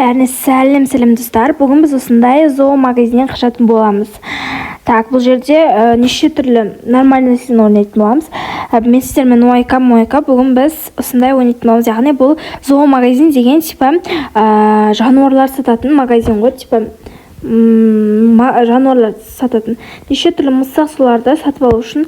Бәріне сәлем достар. Бүгін біз осындай зоомагазиннен қашатын боламыз. Так, бұл жерде неше түрлі нормальный нәрсені ойнайтын боламыз. Мен сіздермен ойка бүгін біз осындай ойнайтын боламыз. Яғни бұл зоомагазин деген типа жануарлар сататын магазин ғой, типа жануарлар сататын. Неше түрлі мысық соларды сатып алу үшін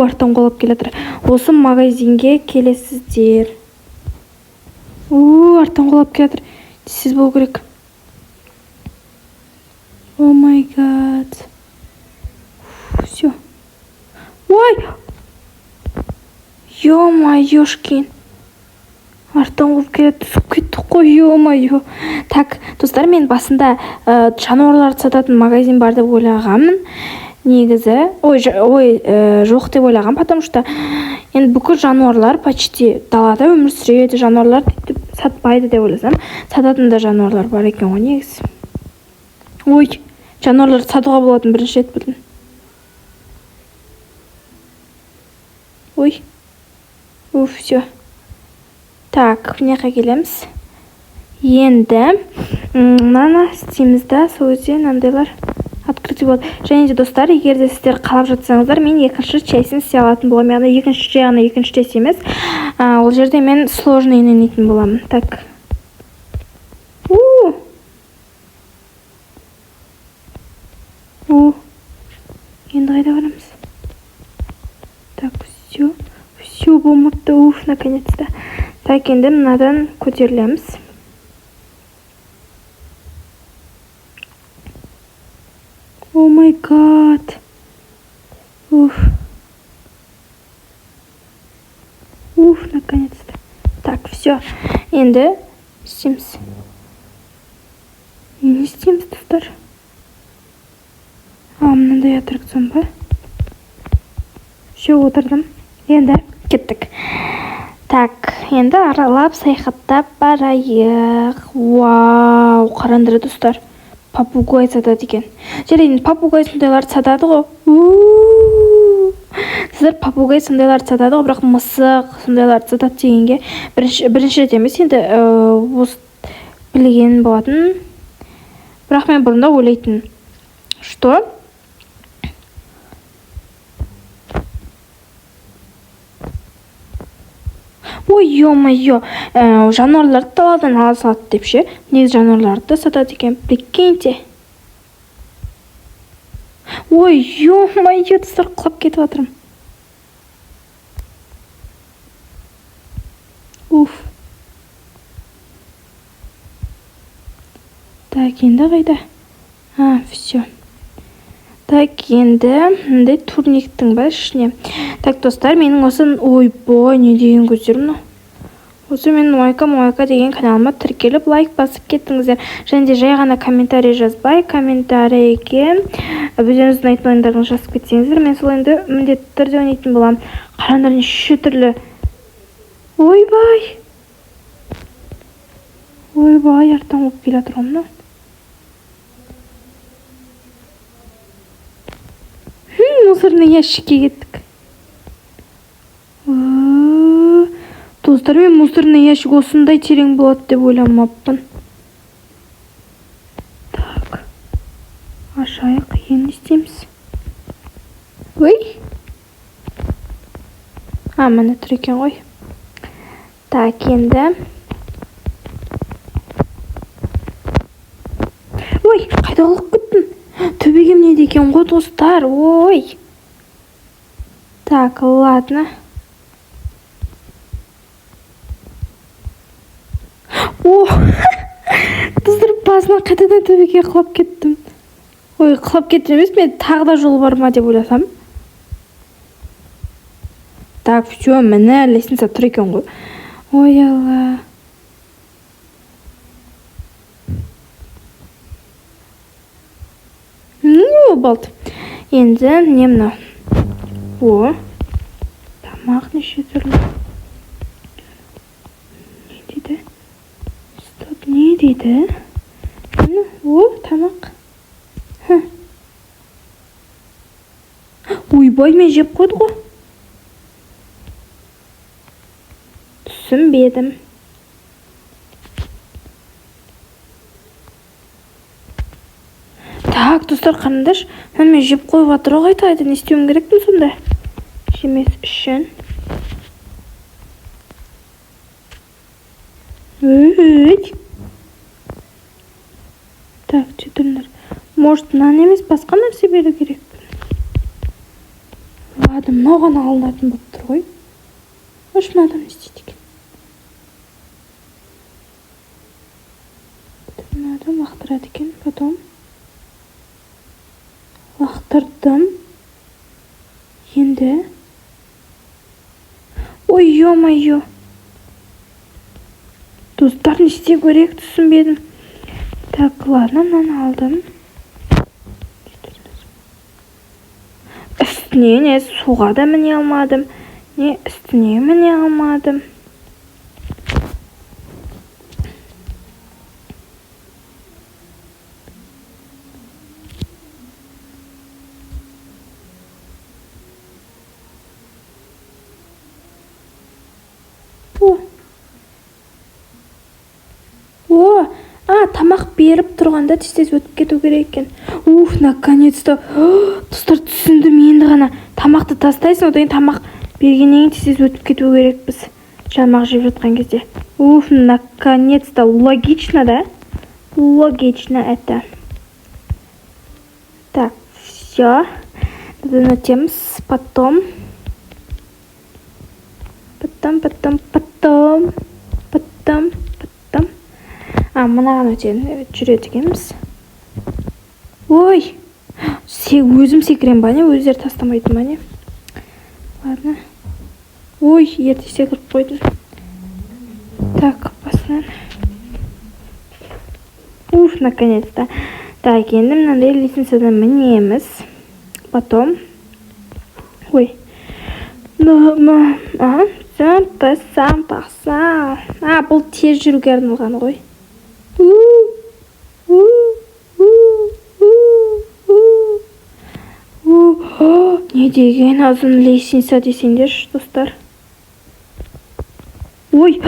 арттан қолап келатыр. Осы магазинге келесіздер. Арттан қолап келатыр. Сіз болу керек. О май гад. Все. Ой! Ё-моёшкин. Арттан қолап келеді. Түсіп кеттік қой, ё-моё. Так, достар, мен басында жануарларды сататын магазин бар деп ойлағанмын. Негізі, жоқ деп ойлаған, потому что енді бүкіл жануарлар почти далада өмір сүреді, жануарлар сатпайды деп ойласам, сататын да жануарлар бар екен ғой негізі. Ой, жануарлар сатуға болатын бірінші рет білдім. Ой, все. Так, мынақа келеміз. Енді мынаны істейміз да, сол кезде мынандайлар открытый болады. Және де достар, егер де сіздер қалап жатсаңыздар, мен екінші частьін істей алатын боламын. Яғни екінші часть емес. Ол жерде мен сложный ойнайтын боламын. Так. Енді қайда барамыз? Так, все болмапты. Наконец-то. Так, енді мынадан көтерілеміз. О май гад. Наконец-то. Так, все. Енді істейміз. Не істейміз, достар? Мынандай аттракцион ба? Все, отырдым. Енді кеттік. Так, енді аралап саяхаттап барайық. Вау, қараңдар достар. Попугай сатады екен. Жерден попугай сондайларды сатады ғой. Сіздер попугай сондайларды сатады ғой, бірақ мысық сондайларды сатады дегенге бірінші рет емес, енді білген болатын. Бірақ мен бұрында ойлайтын. Что? Ой, ё-моё, жануарларды даладан ала салады деп ше. Негізі жануарларды сатады екен, прикиньте. Ой, ё-моё, достар, құлап кетіп жатырмын. Так, енді қайда? Все. Так, енді мындай турниктің ба ішіне. Так, достар, менің осы не деген көздер мұны. Осы менің ойка деген каналыма тіркеліп, лайк басып кеттіңіздер. Және де жай ғана комментарий жазбай, комментарийге өздеріңіздің айтқан ойындарыңызды жазып кетсеңіздер, мен сол енді міндетті түрде ойнайтын боламын. Қараңдар, неше түрлі. Ойбай, арттан болып келе жатырмын мұны. Мусорный ящикке кеттік. Достар, мен мусорный ящик осындай терең болады деп ойламаппын. Так. Ашайық, енді істейміз. Міне тұр екен ғой. Так, енді. Қайда қалып кеттің? Төбеге не екен ғой, достар? Так, ладно. Достар, басынан қайтадан төбеге құлап кеттім. Құлап кеттім емес, мен тағы да жол бар ма деп ойласам. Так, все, міне лестница тұр екен ғой. Ой, алла. Болды. Енді не мынау? Тамақ неше түрлі. Не дейді? Стоп, не дейді? Тамақ. Ойбай, мен жеп қойды ғой. Түсінбедім. Так, достар, қараңдаршы. Мен жеп қойып жатыр ғой, қайта не істеуім керекпін сонда? Жемес үшін. Так, четіріндер. Может, нан емес, басқа нәрсе беру керекпін. Ладно, мынаған алынатын болып тұр ғой. Ош, мынадан не істейді екен? Мынадан лақтырады екен, потом. Лақтырдым. Енді. Ой, ё-моё. Достар, не істеу керек, түсінбедім. Так, ладно, мынаны алдым. Үстіне не суға да міне алмадым, не үстіне міне алмадым. Тамақ беріп тұрғанда тез өтіп кету керек екен. Наконец-то. Достар, түсіндім енді ғана. Тамақты тастайсың, одан тамақ бергеннен кейін тез өтіп кету керекпіз. Тамақ жеп жатқан кезде. Наконец-то. Логично, да? Логично это. Так, все. Затем потом. Мынаған жүреді екенбіз. Ой, өзім секірем ба не? Өздері тастамайды ма не? Ладно. Ой, ерте секіріп қойдым. Так, басынан. Наконец-то. Так, енді мынандай лестницадан мінеміз. Потом. Ой. Сам пақса. Бұл тез жүруге арналған ғой. Не деген ұзын лестница десеңдерші, достар. Ой,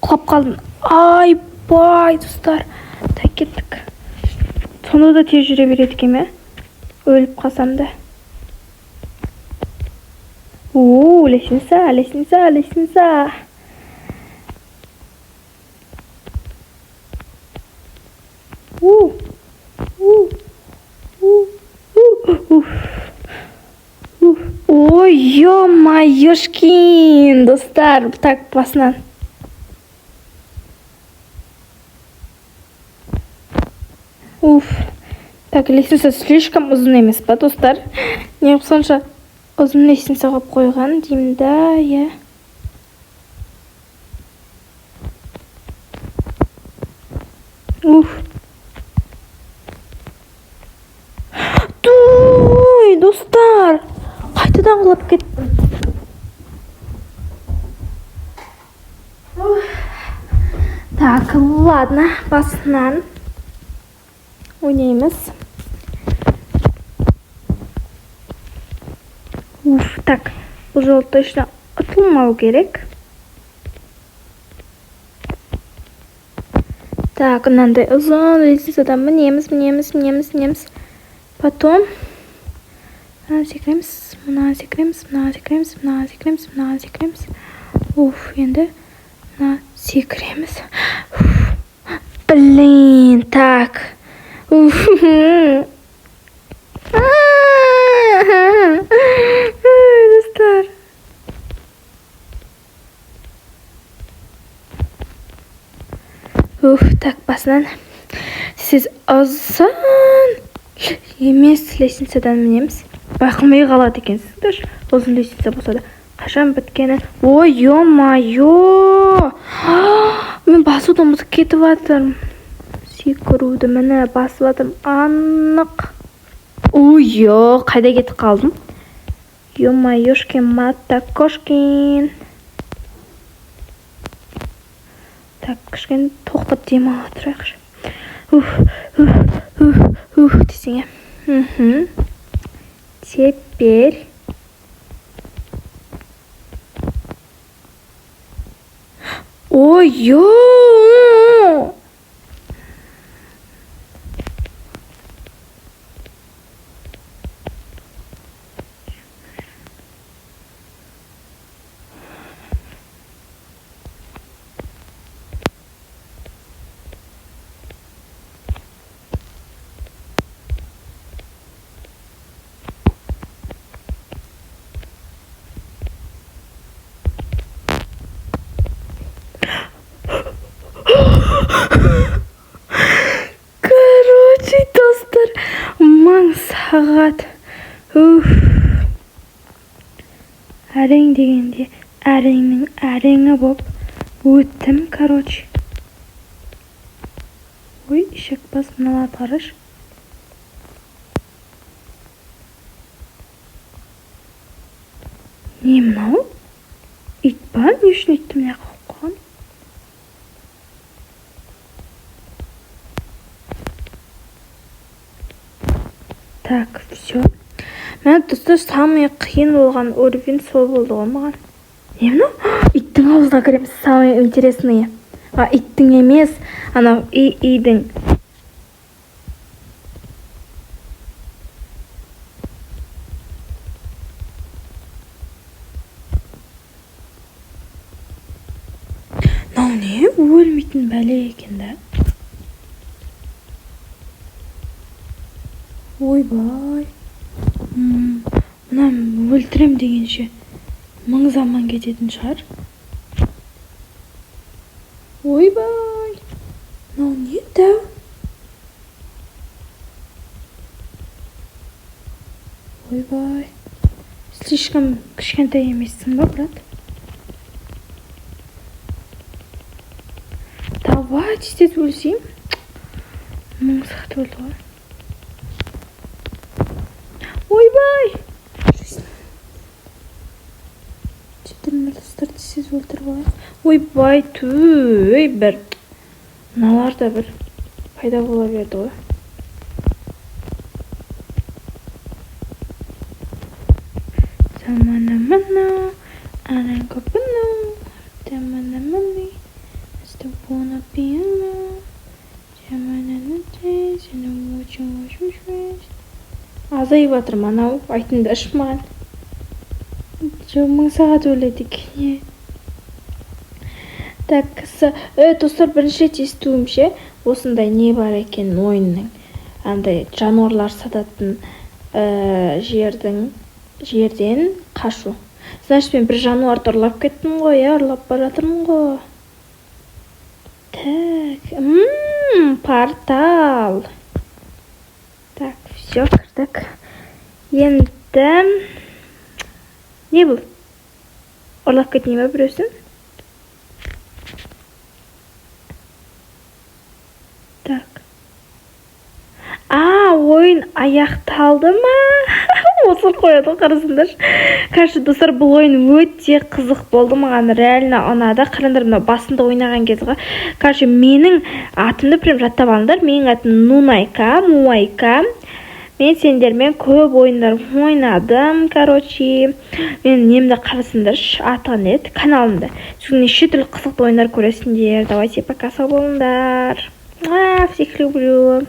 құлап қалдым. Ай, бай, достар. Так, кеттік. Сонда да тез жүре береді екен ме? Өліп қалсам да. Лестница. Ой, ё-моёшкин, достар. Так, басынан. Так, лестница слишком ұзын емес па, достар? Не сонша ұзын лестница қойып қойған деймін да, я. Туй, достар! Қайтадан құлап кеттім. Так, ладно, басынан ойнаймыз. Так, бұл жолы точно ұтылмау керек. Так, мынандай ұзын лестницадан мінеміз. Потом мына секіреміз. Енді мына секіреміз. Блин, так. Достар. Так, басынан. Сіз ұзын емес лестницадан мінеміз. Байқылмай қалады екенсіздер. Ұзын лестница болса да. Қашан біткені. Ой, ё-моё! Мен басуды ұмытып кетіп жатырмын. Секіруді міне басып жатырмын. Анық. Ой, қайда кетіп қалдым? Ё-моёшкин, матакошкин. Так, кішкене тоқтап демала тұрайықшы. Десеңе. Теперь. Ой-ё! сағат. Әрең дегенде әреңнің әреңі боп өттім, короче. Ой, шекпас мыналар қараш. Не мынау? Ит па? Не үшін итті мына қойып қойған? Так, все. Мен достар самый қиын болған уровень сол болды ғой маған. Не мынау? Иттің аузына кіреміз, самый интересные. Иттің емес, анау идің. Мынау не? Өлмейтін бәле екен да. Ойбай. Мына өлтірем дегенше 1000 заман кететін шығар. Ойбай. Мынау не дәу? Ойбай. Слишком кішкентай емессің ба, брат? Давайте тез өлсем. 1000 сағат өлді ғой. Ойбай! Жетірмі достар тез өлтіріп алайық. Ойбай, төй бір. Мыналар да бір пайда бола берді ғой. Замана-мана, аран-көпіну, тамана-мани, ступона пиано, жамана-нате, сені өчің-өчің-өчің. Азайып атырым, анау айтынды ашып маған. 1000 сағат өледік. Так, достар, бірінші рет естуімше, осындай не бар екен ойынның. Андай жануарлар сататын жерден қашу. Значит, мен бір жануарды ұрлап кеттім ғой, ұрлап бара жатырмын ғой. Так, портал. Так, все, кірдік. Енді... Не бұл? Ұрлап кетіне ме біреусін? Так. Ойын аяқталды ма? Осыр қояды қарасындар. Короче, достар, бұл ойын өте қызық болды, маған реально ұнады. Қараңдар, мына басында ойнаған кез ғой. Короче, менің атымды прям жаттап алыңдар. Менің атым Муайка. Мен сендермен көп ойындар ойнадым. Короче, мен немді қарасындар, атыған еді каналымда. Сіздің неше түрлі қызықты ойындар көресіңдер. Давайте пока, сау болыңдар. Всех люблю.